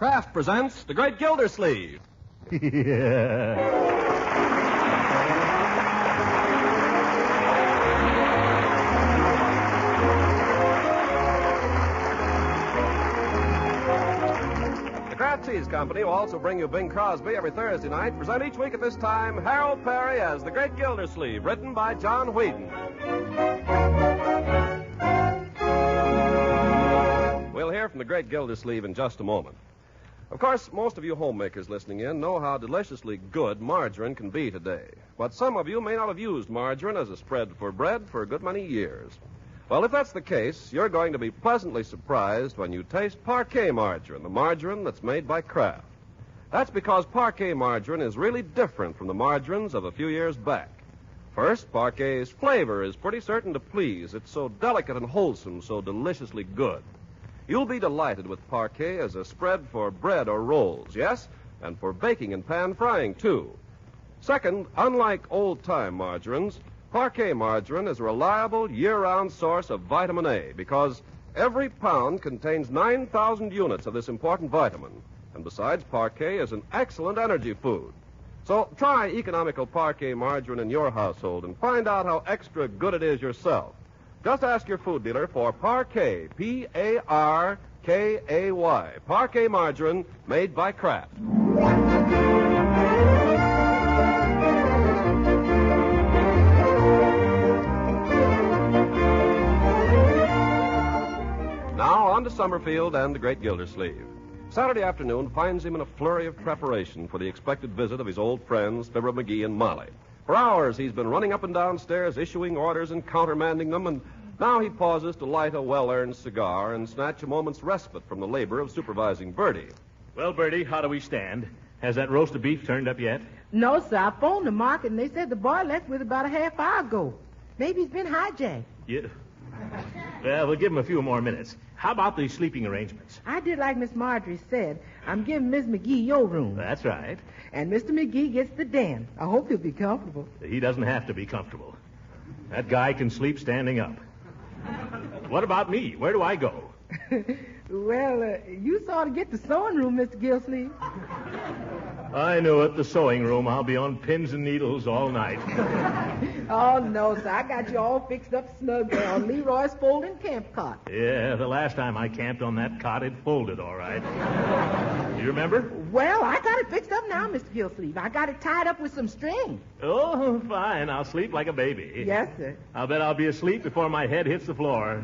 Kraft presents The Great Gildersleeve. Yeah. Cheese Company will also bring you Bing Crosby every Thursday night. Present each week at this time Harold Perry as The Great Gildersleeve, written by John Whedon. We'll hear from The Great Gildersleeve in just a moment. Of course, most of you homemakers listening in know how deliciously good margarine can be today. But some of you may not have used margarine as a spread for bread for a good many years. Well, if that's the case, you're going to be pleasantly surprised when you taste Parquet margarine, the margarine that's made by Kraft. That's because Parquet margarine is really different from the margarines of a few years back. First, Parquet's flavor is pretty certain to please. It's so delicate and wholesome, so deliciously good. You'll be delighted with Parquet as a spread for bread or rolls, yes, and for baking and pan frying, too. Second, unlike old-time margarines, Parquet margarine is a reliable year-round source of vitamin A because every pound contains 9,000 units of this important vitamin. And besides, Parquet is an excellent energy food. So try economical Parquet margarine in your household and find out how extra good it is yourself. Just ask your food dealer for Parquet, P-A-R-K-A-Y, Parquet margarine made by Kraft. On to Summerfield and the Great Gildersleeve. Saturday afternoon finds him in a flurry of preparation for the expected visit of his old friends, Fibber, McGee, and Molly. For hours, he's been running up and down stairs, issuing orders and countermanding them, and now he pauses to light a well-earned cigar and snatch a moment's respite from the labor of supervising Bertie. Well, Bertie, how do we stand? Has that roast of beef turned up yet? No, sir. I phoned the market, and they said the boy left with about a half hour ago. Maybe he's been hijacked. Yeah. Well, we'll give him a few more minutes. How about the sleeping arrangements? I did like Miss Marjorie said. I'm giving Miss McGee your room. That's right. And Mr. McGee gets the den. I hope he'll be comfortable. He doesn't have to be comfortable. That guy can sleep standing up. What about me? Where do I go? Well, you sort of get the sewing room, Mr. Gildersleeve. I knew it, the sewing room. I'll be on pins and needles all night. Oh, no, sir. I got you all fixed up snug there on Leroy's folding camp cot. Yeah, the last time I camped on that cot, it folded all right. You remember? Well, I got it fixed up now, Mr. Gildersleeve. I got it tied up with some string. Oh, fine. I'll sleep like a baby. Yes, sir. I'll bet I'll be asleep before my head hits the floor.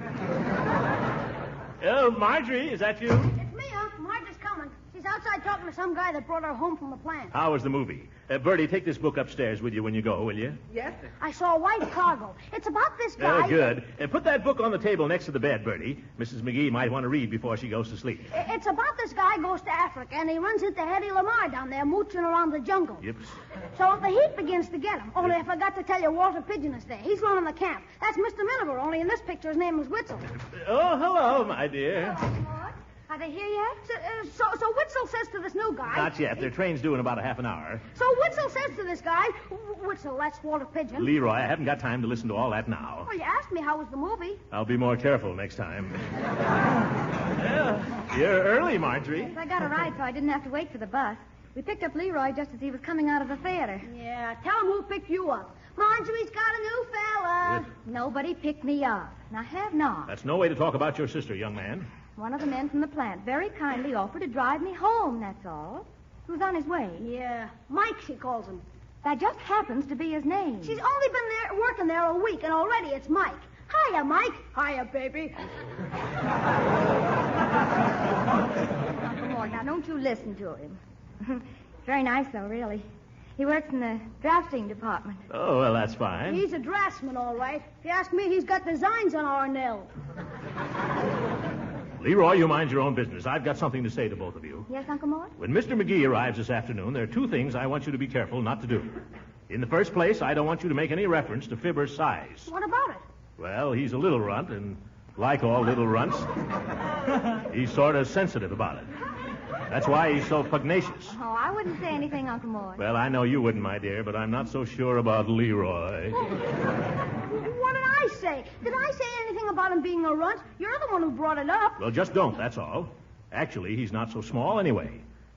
Marjorie, is that you? It's me, Unc. Marjorie's coming. She's outside talking to some guy that brought her home from the plant. How was the movie? Bertie, take this book upstairs with you when you go, will you? Yes, sir. I saw a white cargo. It's about this guy. Good. Put that book on the table next to the bed, Bertie. Mrs. McGee might want to read before she goes to sleep. It's about this guy goes to Africa, and he runs into Hetty Lamar down there mooching around the jungle. Yep. So the heat begins to get him. Only I forgot to tell you, Walter Pigeon is there. He's running the camp. That's Mr. Miniver, only in this picture his name is Witzel. Oh, hello, my dear. Are they here yet? So Witzel says to this new guy... Not yet. Their train's due in about a half an hour. So Witzel says to this guy... Witzel, that's Walter Pigeon. Leroy, I haven't got time to listen to all that now. Well, you asked me how was the movie. I'll be more careful next time. You're early, Marjorie. I got a ride, so I didn't have to wait for the bus. We picked up Leroy just as he was coming out of the theater. Yeah, tell him who picked you up. Marjorie's got a new fella. Nobody picked me up, and I have not. That's no way to talk about your sister, young man. One of the men from the plant very kindly offered to drive me home, that's all. He was on his way. Yeah, Mike, she calls him. That just happens to be his name. She's only been there working there a week, and already it's Mike. Hiya, Mike. Hiya, baby. Now, come on, now, don't you listen to him. Very nice, though, really. He works in the drafting department. Oh, well, that's fine. He's a draftsman, all right. If you ask me, he's got designs on our nail. Leroy, you mind your own business. I've got something to say to both of you. Yes, Uncle Mort? When Mr. McGee arrives this afternoon, there are two things I want you to be careful not to do. In the first place, I don't want you to make any reference to Fibber's size. What about it? Well, he's a little runt, and like all little runts, he's sort of sensitive about it. That's why he's so pugnacious. Oh, I wouldn't say anything, Uncle Mort. Well, I know you wouldn't, my dear, but I'm not so sure about Leroy. What did I say? Did I say anything about him being a runt? You're the one who brought it up. Well, just don't, that's all. Actually, he's not so small anyway.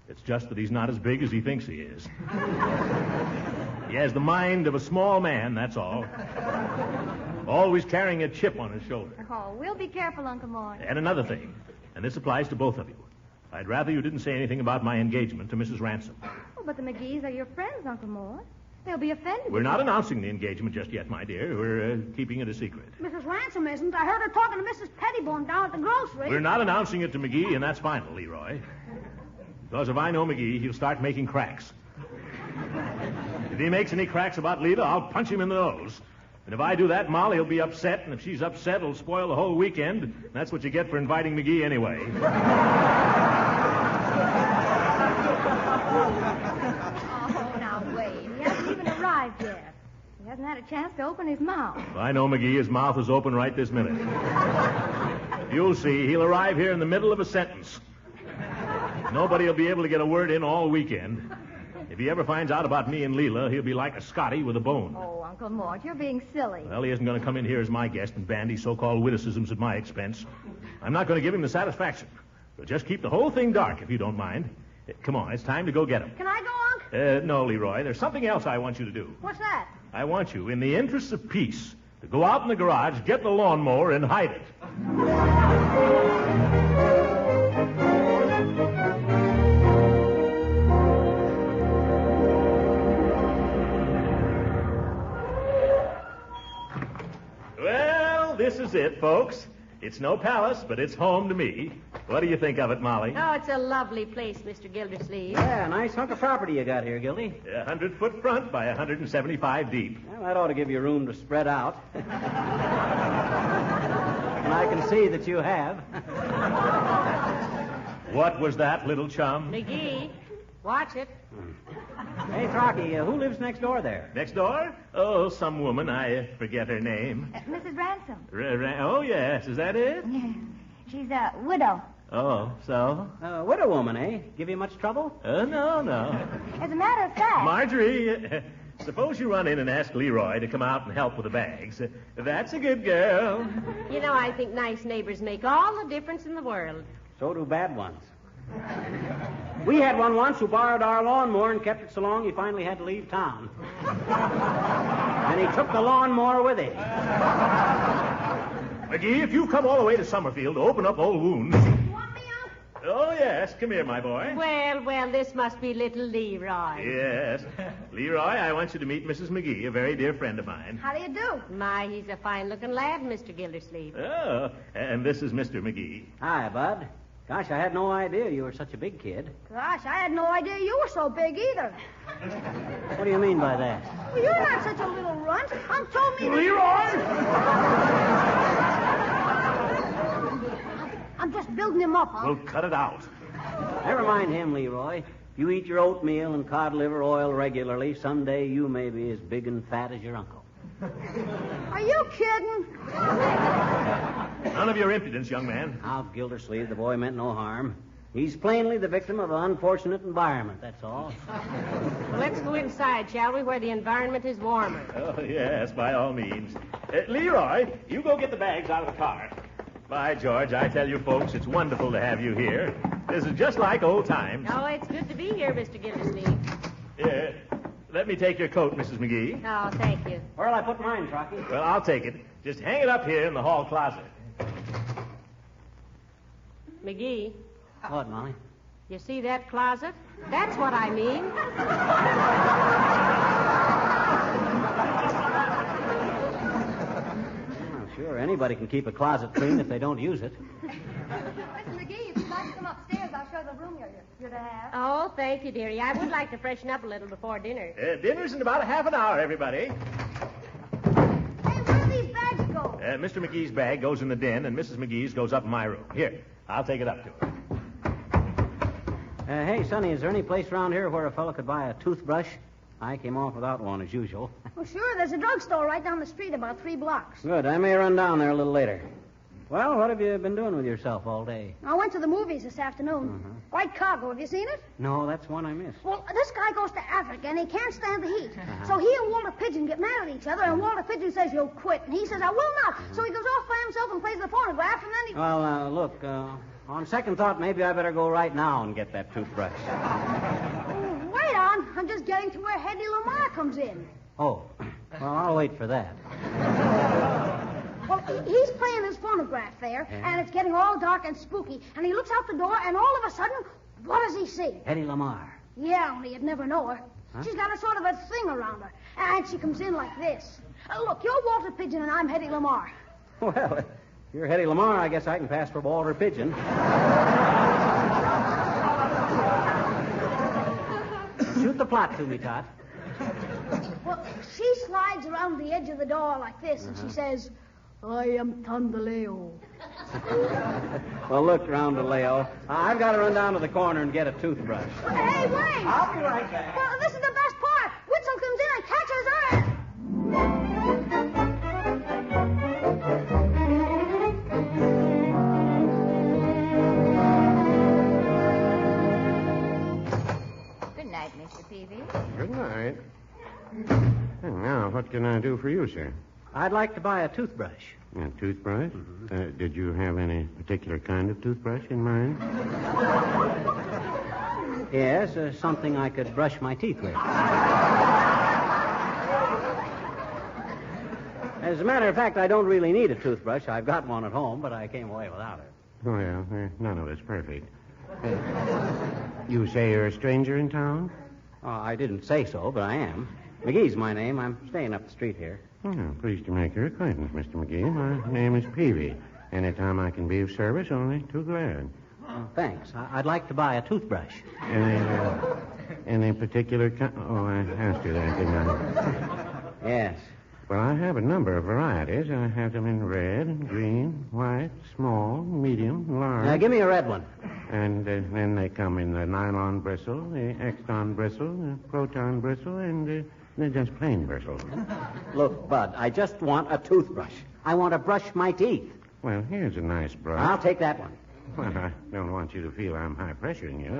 It's just that he's not as big as he thinks he is. He has the mind of a small man, that's all. Always carrying a chip on his shoulder. Oh, we'll be careful, Uncle Mort. And another thing, and this applies to both of you. I'd rather you didn't say anything about my engagement to Mrs. Ransom. Oh, but the McGees are your friends, Uncle Mort. They'll be offended. We're not announcing the engagement just yet, my dear. We're keeping it a secret. Mrs. Ransom isn't. I heard her talking to Mrs. Pettibone down at the grocery. We're not announcing it to McGee, and that's final, Leroy. Because if I know McGee, he'll start making cracks. If he makes any cracks about Lita, I'll punch him in the nose. And if I do that, Molly will be upset, and if she's upset, it'll spoil the whole weekend. That's what you get for inviting McGee anyway. Oh, now, wait. He hasn't even arrived yet. He hasn't had a chance to open his mouth. If I know McGee, his mouth is open right this minute. You'll see. He'll arrive here in the middle of a sentence. Nobody will be able to get a word in all weekend. If he ever finds out about me and Leela, he'll be like a Scotty with a bone. Oh, Uncle Mort, you're being silly. Well, he isn't going to come in here as my guest and bandy so-called witticisms at my expense. I'm not going to give him the satisfaction. So just keep the whole thing dark, if you don't mind. Come on, it's time to go get him. Can I go, Unc? No, Leroy. There's something else I want you to do. What's that? I want you, in the interests of peace, to go out in the garage, get the lawnmower, and hide it. Well, this is it, folks. It's no palace, but it's home to me. What do you think of it, Molly? Oh, it's a lovely place, Mr. Gildersleeve. Yeah, nice hunk of property you got here, Gildy. 100-foot front by 175 deep. Well, that ought to give you room to spread out. And I can see that you have. What was that, little chum? McGee, watch it. Hey, Trocky, who lives next door there? Next door? Oh, some woman. I forget her name. Mrs. Ransom. Oh, yes. Is that it? Yeah. She's a widow. Oh, so? Widow woman, eh? Give you much trouble? No. As a matter of fact... Marjorie, suppose you run in and ask Leroy to come out and help with the bags. That's a good girl. You know, I think nice neighbors make all the difference in the world. So do bad ones. We had one once who borrowed our lawnmower and kept it so long he finally had to leave town. And he took the lawnmower with him. McGee, if you come all the way to Summerfield to open up old wounds... You want me, Unc? Oh, yes. Come here, my boy. Well, this must be little Leroy. Yes. Leroy, I want you to meet Mrs. McGee, a very dear friend of mine. How do you do? My, he's a fine-looking lad, Mr. Gildersleeve. Oh, and this is Mr. McGee. Hi, Bud. Gosh, I had no idea you were such a big kid. Gosh, I had no idea you were so big either. What do you mean by that? Well, you're not such a little runt. Unc told me that... Leroy! I'm just building him up, Unc. Well, cut it out. Never mind him, Leroy. If you eat your oatmeal and cod liver oil regularly, someday you may be as big and fat as your uncle. Are you kidding? None of your impudence, young man. Now, Gildersleeve, the boy meant no harm. He's plainly the victim of an unfortunate environment, that's all. Well, let's go inside, shall we, where the environment is warmer. Oh, yes, by all means. Leroy, you go get the bags out of the car. By George, I tell you folks, it's wonderful to have you here. This is just like old times. Oh, it's good to be here, Mr. Gildersleeve. Let me take your coat, Mrs. McGee. Oh, thank you. Where'll I put mine, Trocky? Well, I'll take it. Just hang it up here in the hall closet. McGee, What, Molly? you see that closet? That's what I mean. Oh, sure, anybody can keep a closet clean if they don't use it. Mr. McGee, if you'd like to come upstairs, I'll show the room you're to have. Oh, thank you, dearie. I would like to freshen up a little before dinner. Dinner's in about a half an hour, everybody. Hey, where do these bags go? Mr. McGee's bag goes in the den, and Mrs. McGee's goes up in my room. Here, I'll take it up to her. Hey, Sonny, is there any place around here where a fellow could buy a toothbrush? I came off without one, as usual. Well, sure, there's a drugstore right down the street about 3 blocks. Good, I may run down there a little later. Well, what have you been doing with yourself all day? I went to the movies this afternoon. White Cargo, have you seen it? No, that's one I missed. Well, this guy goes to Africa, and he can't stand the heat. So he and Walter Pigeon get mad at each other, and Walter Pigeon says, "You'll quit." And he says, "I will not." So he goes off by himself and plays the phonograph, and then he... Well, look, On second thought, maybe I better go right now and get that toothbrush. Wait on. I'm just getting to where Hedy Lamarr comes in. Oh, well, I'll wait for that. Well, he's playing his phonograph there, and it's getting all dark and spooky, and he looks out the door, and all of a sudden, what does he see? Hedy Lamarr. Yeah, only you'd never know her. Huh? She's got a sort of a thing around her, and she comes in like this. Look, you're Walter Pigeon, and I'm Hedy Lamarr. Well, if you're Hedy Lamarr, I guess I can pass for Walter Pigeon. Shoot the plot to me, Tot. Well, she slides around the edge of the door like this, and she says, I am Tandaleo. Well, look, Roundaleo. I've got to run down to the corner and get a toothbrush. Hey, wait! I'll be right back. Well, this is the best part. Witzel comes in and catches her. Good night, Mr. Peavy. Good night. And now, what can I do for you, sir? I'd like to buy a toothbrush. A toothbrush? Did you have any particular kind of toothbrush in mind? Yes, something I could brush my teeth with. As a matter of fact, I don't really need a toothbrush. I've got one at home, but I came away without it. Well, none of it's perfect. You say you're a stranger in town? I didn't say so, but I am. McGee's my name. I'm staying up the street here. Oh, pleased to make your acquaintance, Mr. McGee. My name is Peavy. Anytime I can be of service, only too glad. Thanks. I'd like to buy a toothbrush. Any particular kind? Oh, I asked you that, didn't I? Yes. Well, I have a number of varieties. I have them in red, green, white, small, medium, large. Now, give me a red one. And then they come in the nylon bristle, the exton bristle, the proton bristle, and they're just plain bristles. Look, Bud, I just want a toothbrush. I want to brush my teeth. Well, here's a nice brush. I'll take that one. Well, I don't want you to feel I'm high-pressuring you.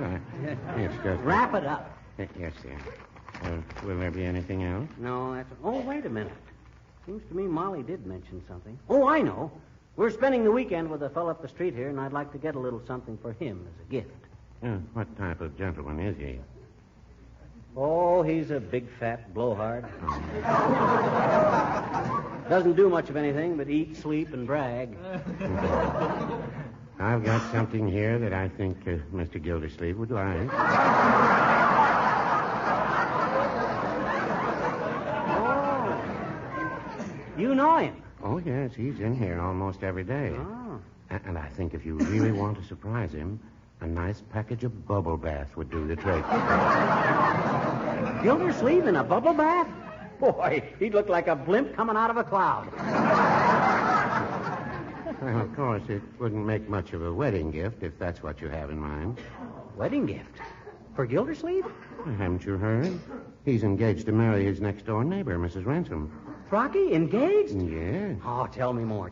It's just... Wrap it up. Yes, sir. Will there be anything else? No, that's... Oh, wait a minute. Seems to me Molly did mention something. Oh, I know. We're spending the weekend with a fellow up the street here, and I'd like to get a little something for him as a gift. What type of gentleman is he? Oh, he's a big, fat blowhard. Doesn't do much of anything but eat, sleep, and brag. I've got something here that I think Mr. Gildersleeve would like. Oh. You know him? Oh, yes, he's in here almost every day. Oh. And I think if you really want to surprise him, a nice package of bubble bath would do the trick. Gildersleeve in a bubble bath? Boy, he'd look like a blimp coming out of a cloud. Well, of course, it wouldn't make much of a wedding gift if that's what you have in mind. Wedding gift? For Gildersleeve? Haven't you heard? He's engaged to marry his next-door neighbor, Mrs. Ransom. Frocky, engaged? Yes. Oh, tell me more.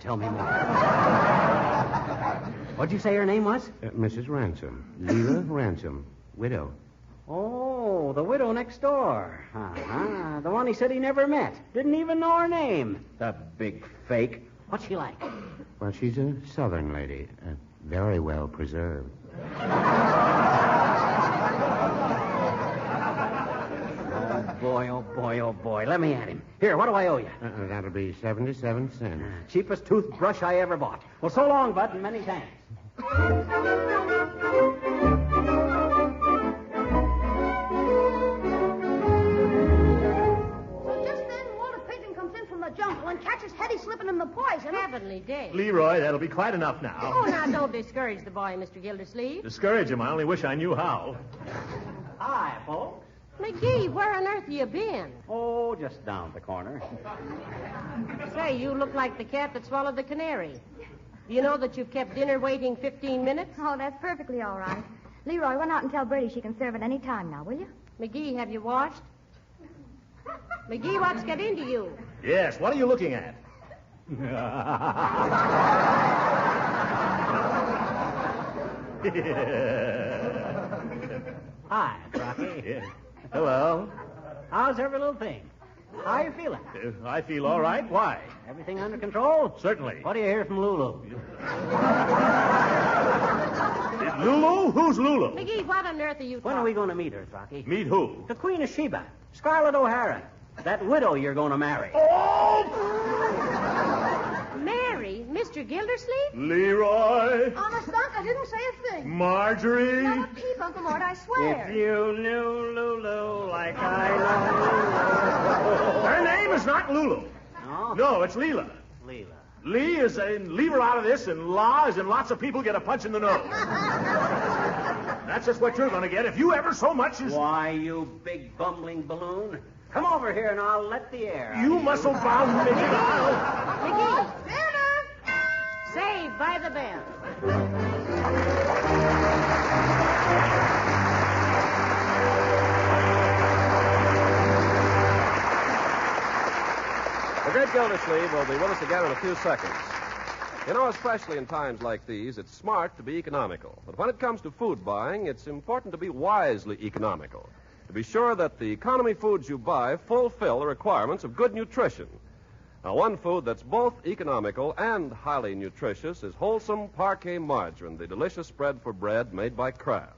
What'd you say her name was? Mrs. Ransom. Leela Ransom. Widow. Oh, the widow next door. Uh-huh. The one he said he never met. Didn't even know her name. The big fake. What's she like? Well, she's a southern lady. Very well preserved. Oh, boy. Let me at him. Here, what do I owe you? That'll be 77 cents. Cheapest toothbrush I ever bought. Well, so long, Bud, and many thanks. Jungle and catches Hetty slipping in the poison. Heavenly day. Leroy, that'll be quite enough now. Oh, now, don't discourage the boy, Mr. Gildersleeve. Discourage him. I only wish I knew how. Hi, folks. McGee, where on earth you been? Oh, just down at the corner. Say, you look like the cat that swallowed the canary. Do you know that you've kept dinner waiting 15 minutes? Oh, that's perfectly all right. Leroy, run out and tell Bertie she can serve at any time now, will you? McGee, have you washed? McGee, what's got into you? Yes, what are you looking at? Hi, Rocky. Yeah. Hello. How's every little thing? How you feeling? I feel all right. Why? Everything under control? Certainly. What do you hear from Lulu? Lulu? Who's Lulu? McGee, what on earth are you When are we going to meet her, Rocky? Meet who? The Queen of Sheba, Scarlett O'Hara. That widow you're going to marry. Mary? Mr. Gildersleeve? Leroy? Honest, Unc, I didn't say a thing. Marjorie? Not a peep, Uncle Mort, I swear. If you knew Lulu like I know Her name is not Lulu. No? No, it's Leela. Leela. Lee is in leave her out of this, and La is in lots of people get a punch in the nose. That's just what you're going to get if you ever so much as... Why, you big bumbling balloon. Come over here and I'll let the air out. You muscle-bound midget. McGee. Dinner! Saved by the bell. The great Gildersleeve will be with us again in a few seconds. You know, especially in times like these, it's smart to be economical. But when it comes to food buying, it's important to be wisely economical. To be sure that the economy foods you buy fulfill the requirements of good nutrition. Now, one food that's both economical and highly nutritious is wholesome Parquet margarine, the delicious spread for bread made by Kraft.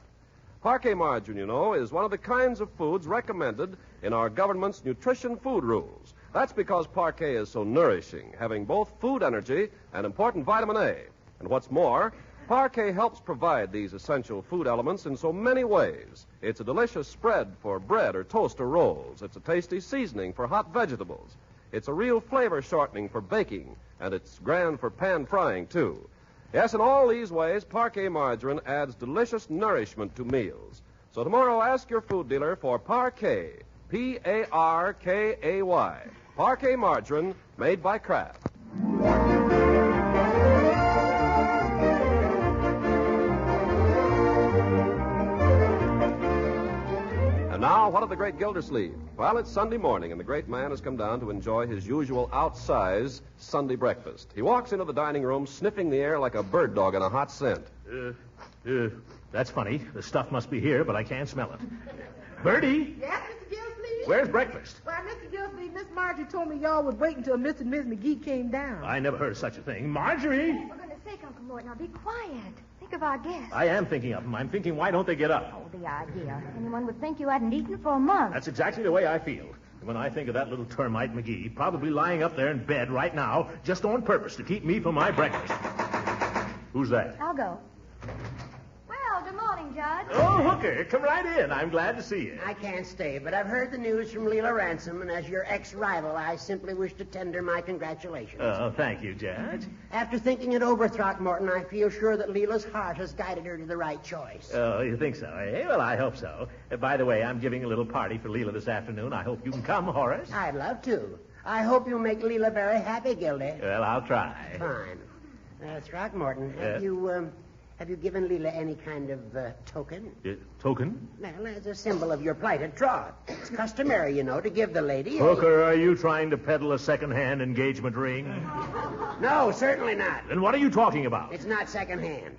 Parquet margarine, you know, is one of the kinds of foods recommended in our government's nutrition food rules. That's because Parquet is so nourishing, having both food energy and important vitamin A. And what's more, Parquet helps provide these essential food elements in so many ways. It's a delicious spread for bread or toast or rolls. It's a tasty seasoning for hot vegetables. It's a real flavor shortening for baking, and it's grand for pan frying, too. Yes, in all these ways, Parquet margarine adds delicious nourishment to meals. So tomorrow, ask your food dealer for Parquet, Parkay, Parquet margarine made by Kraft. And now, what of the great Gildersleeve? Well, it's Sunday morning, and the great man has come down to enjoy his usual outsized Sunday breakfast. He walks into the dining room sniffing the air like a bird dog in a hot scent. That's funny. The stuff must be here, but I can't smell it. Bertie? Yes, Mr. Gildersleeve? Where's breakfast? Well, Mr. Gildersleeve, Miss Marjorie told me y'all would wait until Mr. and Miss McGee came down. I never heard of such a thing. Marjorie? For goodness sake, Uncle Mort, now be quiet. Think of our guests. I am thinking of them. I'm thinking, why don't they get up? Oh, the idea. Anyone would think you hadn't eaten for a month. That's exactly the way I feel. And when I think of that little termite McGee, probably lying up there in bed right now, just on purpose to keep me from my breakfast. Who's that? I'll go. Well, good morning, Judge. Oh, Hooker, come right in. I'm glad to see you. I can't stay, but I've heard the news from Leela Ransom, and as your ex-rival, I simply wish to tender my congratulations. Oh, thank you, Judge. After thinking it over, Throckmorton, I feel sure that Leela's heart has guided her to the right choice. Oh, you think so, eh? Well, I hope so. By the way, I'm giving a little party for Leela this afternoon. I hope you can come, Horace. I'd love to. I hope you'll make Leela very happy, Gildy. Well, I'll try. Fine. Throckmorton, have you given Leela any kind of token? Token? Well, as a symbol of your plighted troth. It's customary, you know, to give the lady Hooker, are you trying to peddle a second-hand engagement ring? No, certainly not. Then what are you talking about? It's not second-hand.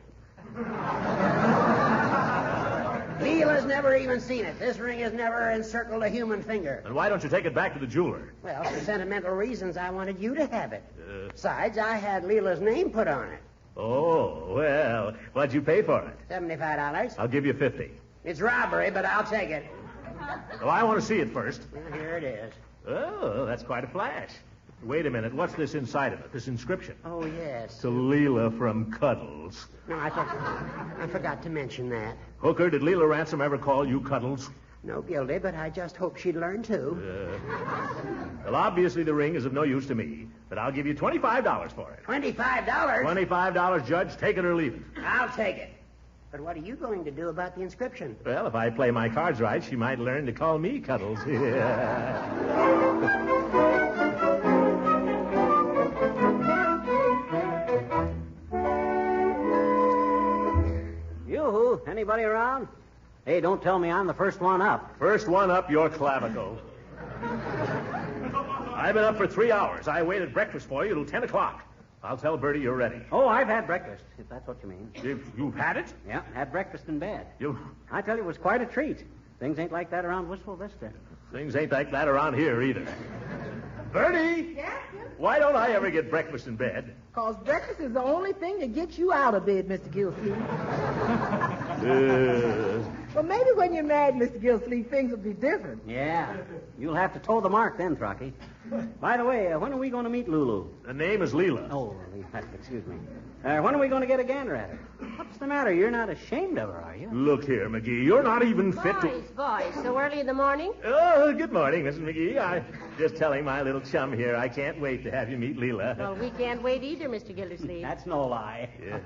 Leela's never even seen it. This ring has never encircled a human finger. Then why don't you take it back to the jeweler? Well, for sentimental reasons, I wanted you to have it. Besides, I had Leela's name put on it. Oh, well, what'd you pay for it? $75. I'll give you 50. It's robbery, but I'll take it. Well, I want to see it first. Well, here it is. Oh, that's quite a flash. Wait a minute. What's this inside of it, this inscription? Oh, yes. To Leela from Cuddles. No, I forgot to mention that. Hooker, did Leela Ransom ever call you Cuddles? No, Gildy, but I just hope she'd learn to. Well, obviously the ring is of no use to me, but I'll give you $25 for it. $25? $25, Judge. Take it or leave it. I'll take it. But what are you going to do about the inscription? Well, if I play my cards right, she might learn to call me Cuddles. Yoo-hoo. Anybody around? Hey, don't tell me I'm the first one up. First one up, your clavicle. I've been up for 3 hours. I waited breakfast for you till 10 o'clock. I'll tell Bertie you're ready. Oh, I've had breakfast, if that's what you mean. You've had it? Yeah, had breakfast in bed. You... I tell you, it was quite a treat. Things ain't like that around Wistful Vista. Things ain't like that around here either. Bertie! Yes, Why don't I ever get breakfast in bed? Because breakfast is the only thing that gets you out of bed, Mr. Gildersleeve. Well, maybe when you're married, Mr. Gildersleeve, things will be different. Yeah. You'll have to toe the mark then, Throcky. By the way, when are we going to meet Lulu? The name is Leela. Oh, excuse me. When are we going to get a gander at her? What's the matter? You're not ashamed of her, are you? Look here, McGee. You're not even fit to... Boys, so early in the morning? Oh, good morning, Mrs. McGee. I'm just telling my little chum here I can't wait to have you meet Leela. Well, we can't wait either, Mr. Gildersleeve. That's no lie. Yeah.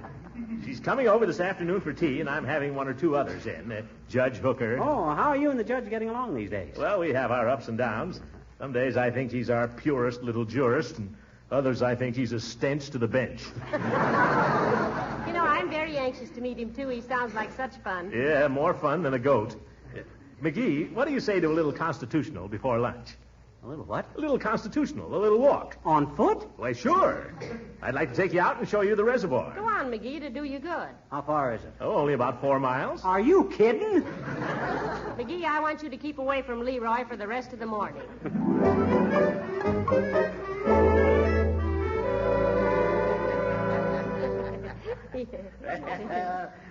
She's coming over this afternoon for tea, and I'm having one or two others in. Judge Hooker. Oh, how are you and the judge getting along these days? Well, we have our ups and downs. Some days I think he's our purest little jurist, and others I think he's a stench to the bench. You know, I'm very anxious to meet him, too. He sounds like such fun. Yeah, more fun than a goat. McGee, what do you say to a little constitutional before lunch? A little what? A little constitutional, a little walk. On foot? Why, sure. I'd like to take you out and show you the reservoir. Go on, McGee, to do you good. How far is it? Oh, only about 4 miles. Are you kidding? McGee, I want you to keep away from Leroy for the rest of the morning.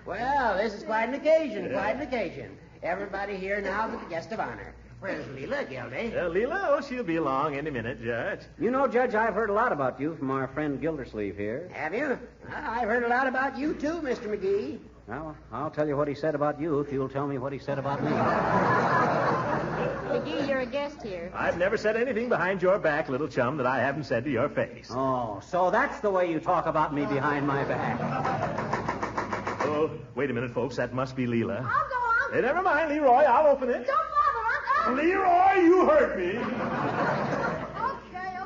Well, this is quite an occasion, Everybody here now but the guest of honor. Where's Leela, Gildy? Leela, oh, she'll be along any minute, Judge. You know, Judge, I've heard a lot about you from our friend Gildersleeve here. Have you? I've heard a lot about you, too, Mr. McGee. Well, I'll tell you what he said about you if you'll tell me what he said about me. McGee, you're a guest here. I've never said anything behind your back, little chum, that I haven't said to your face. Oh, so that's the way you talk about me behind my back. Oh, wait a minute, folks. That must be Leela. I'll go on. Hey, never mind, Leroy. I'll open it. Don't bother, Uncle. Leroy, you hurt me. Okay.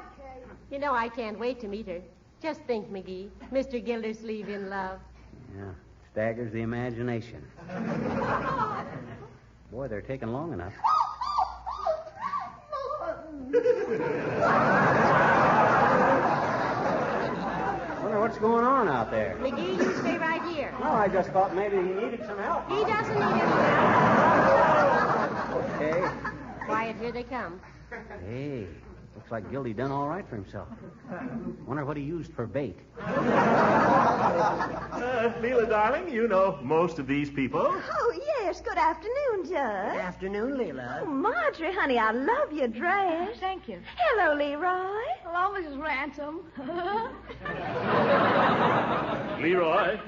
You know, I can't wait to meet her. Just think, McGee, Mr. Gildersleeve in love. Yeah, staggers the imagination. Boy, they're taking long enough. Wonder what's going on out there. McGee, you stay right here. No, I just thought maybe he needed some help. He doesn't need any help. Okay. Quiet, here they come. Hey, looks like Gildy done all right for himself. Wonder what he used for bait. Leela, darling, you know most of these people. Oh, yes. Good afternoon, Judge. Good afternoon, Leela. Oh, Marjorie, honey, I love your dress. Thank you. Hello, Leroy. Hello, Mrs. Ransom. Leroy,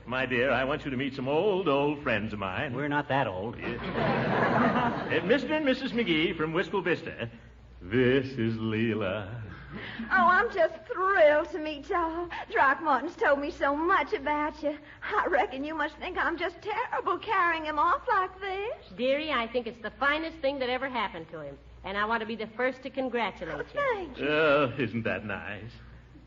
my dear, I want you to meet some old friends of mine. We're not that old. Mr. and Mrs. McGee from Wistful Vista. This is Leela. Oh, I'm just thrilled to meet y'all. Throckmorton's told me so much about you. I reckon you must think I'm just terrible carrying him off like this. Dearie, I think it's the finest thing that ever happened to him. And I want to be the first to congratulate you. Thank you. Oh, isn't that nice?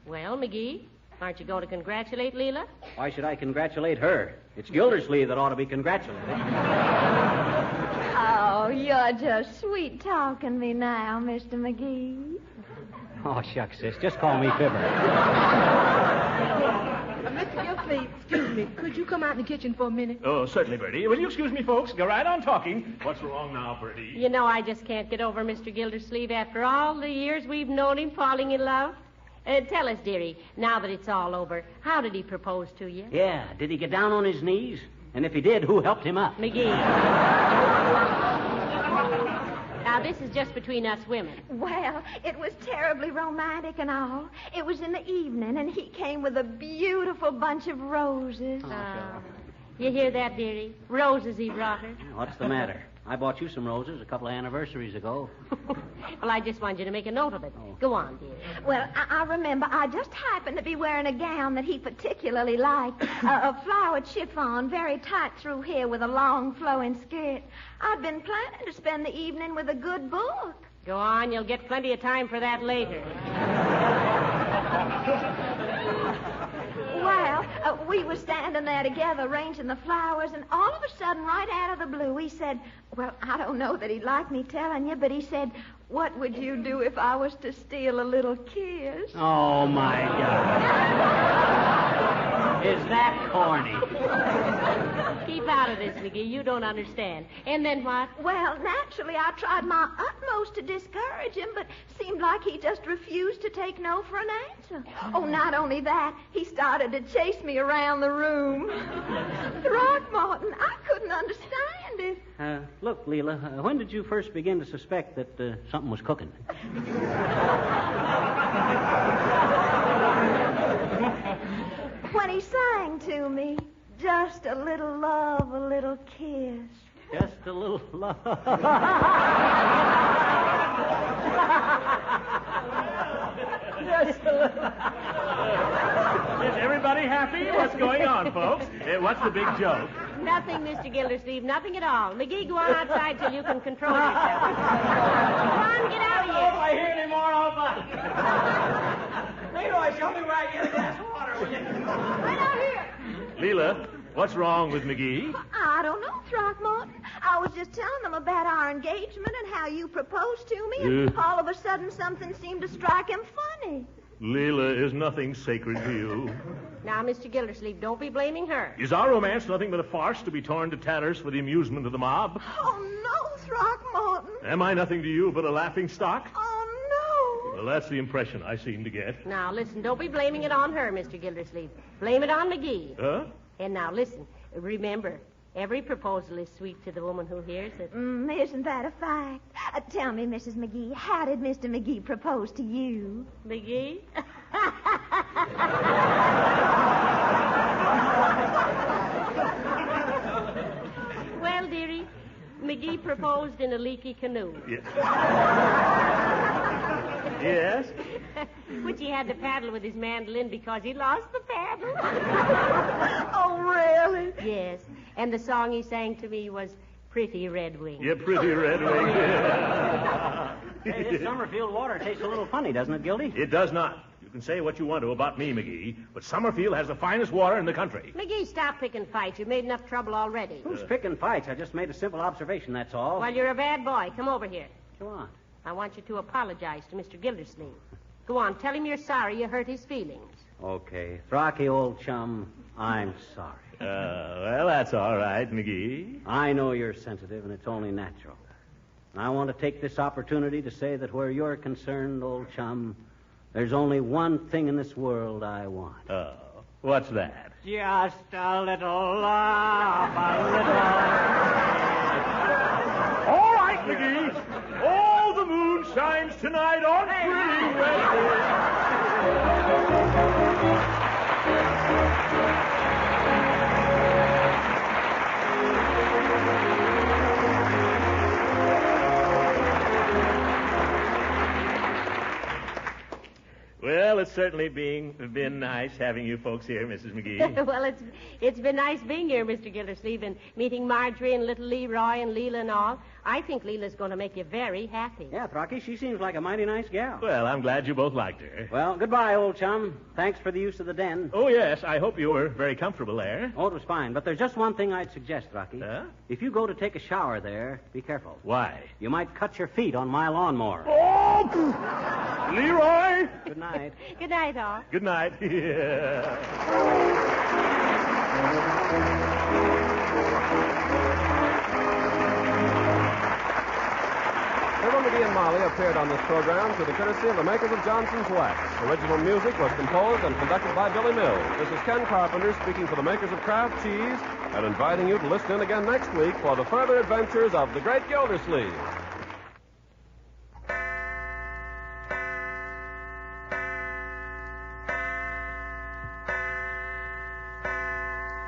Well, McGee, aren't you going to congratulate Leela? Why should I congratulate her? It's Gildersleeve that ought to be congratulated. Oh, you're just sweet-talking me now, Mr. McGee. Oh, shucks, sis. Just call me Fibber. Mr. Gildersleeve, excuse me. Could you come out in the kitchen for a minute? Oh, certainly, Bertie. Will you excuse me, folks? Go right on talking. What's wrong now, Bertie? You know, I just can't get over Mr. Gildersleeve after all the years we've known him falling in love. Tell us, dearie, now that it's all over, how did he propose to you? Yeah, did he get down on his knees? And if he did, who helped him up? McGee. Now, this is just between us women. Well, it was terribly romantic and all. It was in the evening, and he came with a beautiful bunch of roses. You hear that, dearie? Roses he brought her. What's the matter? I bought you some roses a couple of anniversaries ago. Well, I just wanted you to make a note of it. Go on, dear. Well, I remember I just happened to be wearing a gown that he particularly liked, a flowered chiffon, very tight through here with a long flowing skirt. I'd been planning to spend the evening with a good book. Go on, you'll get plenty of time for that later. Well, we were standing there together arranging the flowers, and all of a sudden, right out of the blue, he said, well, I don't know that he'd like me telling you, but he said, what would you do if I was to steal a little kiss? Oh, my God. Is that corny? Keep out of this, McGee. You don't understand. And then what? Well, naturally, I tried my utmost to discourage him, but seemed like he just refused to take no for an answer. Oh, not only that, he started to chase me around the room. Throckmorton, I couldn't understand it. Look, Leela, when did you first begin to suspect that something was cooking? When he sang to me, just a little love, a little kiss. Just a little love. Just a little. Is everybody happy? What's going on, folks? What's the big joke? Nothing, Mr. Gildersleeve. Nothing at all. McGee, go on outside till you can control yourself. Come on, get out of here. If I hear any more, I'll buy. Leroy, show me where I get a glass of water, will you? Right out here. Leela, what's wrong with McGee? I don't know, Throckmorton. I was just telling them about our engagement and how you proposed to me, and all of a sudden something seemed to strike him funny. Leela, is nothing sacred to you? Now, Mr. Gildersleeve, don't be blaming her. Is our romance nothing but a farce to be torn to tatters for the amusement of the mob? Oh, no, Throckmorton. Am I nothing to you but a laughing stock? Oh, no. Well, that's the impression I seem to get. Now, listen, don't be blaming it on her, Mr. Gildersleeve. Blame it on McGee. Huh? And now, listen, remember, every proposal is sweet to the woman who hears it. Isn't that a fact? Tell me, Mrs. McGee, how did Mr. McGee propose to you? McGee? Well, dearie, McGee proposed in a leaky canoe. Yes. Yes? Which he had to paddle with his mandolin because he lost the paddle. Oh, really? Yes. And the song he sang to me was Pretty Red Wing. Yeah, Pretty Red Wing. Hey, this Summerfield water tastes a little funny, doesn't it, Gildy? It does not. You can say what you want to about me, McGee, but Summerfield has the finest water in the country. McGee, stop picking fights. You've made enough trouble already. Who's picking fights? I just made a simple observation, that's all. Well, you're a bad boy. Come over here. Go on. I want you to apologize to Mr. Gildersleeve. Go on, tell him you're sorry you hurt his feelings. Okay. Throcky, old chum, I'm sorry. Well, that's all right, McGee. I know you're sensitive, and it's only natural. And I want to take this opportunity to say that where you're concerned, old chum, there's only one thing in this world I want. Oh, what's that? Just a little love, a little... All right, McGee. All the moon shines tonight on Pretty Red Well, it's certainly been nice having you folks here, Mrs. McGee. Well, it's been nice being here, Mr. Gildersleeve, and meeting Marjorie and little Leroy and Leela and all. I think Leela's going to make you very happy. Yeah, Throcky, she seems like a mighty nice gal. Well, I'm glad you both liked her. Well, goodbye, old chum. Thanks for the use of the den. Oh, yes, I hope you were very comfortable there. Oh, it was fine, but there's just one thing I'd suggest, Throcky. Huh? If you go to take a shower there, be careful. Why? You might cut your feet on my lawnmower. Oh! Leroy! Good night. Good night, all. Good night. Yeah. Fibber, McGee, and Molly appeared on this program through the courtesy of the makers of Johnson's Wax. Original music was composed and conducted by Billy Mills. This is Ken Carpenter speaking for the makers of Kraft Cheese and inviting you to listen in again next week for the further adventures of the great Gildersleeve.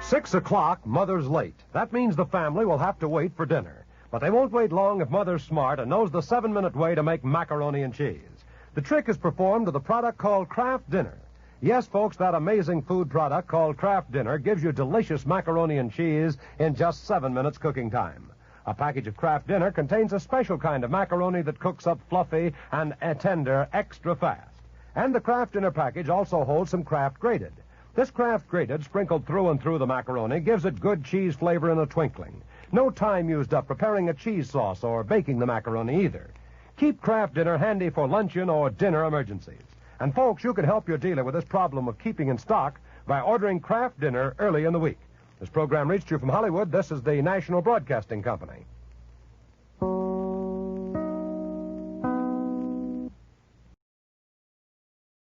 Six o'clock, Mother's late. That means the family will have to wait for dinner. But they won't wait long if Mother's smart and knows the 7-minute way to make macaroni and cheese. The trick is performed with a product called Kraft Dinner. Yes, folks, that amazing food product called Kraft Dinner gives you delicious macaroni and cheese in just 7 minutes cooking time. A package of Kraft Dinner contains a special kind of macaroni that cooks up fluffy and tender extra fast. And the Kraft Dinner package also holds some Kraft Grated. This Kraft Grated, sprinkled through and through the macaroni, gives it good cheese flavor in a twinkling. No time used up preparing a cheese sauce or baking the macaroni either. Keep Kraft Dinner handy for luncheon or dinner emergencies. And folks, you can help your dealer with this problem of keeping in stock by ordering Kraft Dinner early in the week. This program reached you from Hollywood. This is the National Broadcasting Company.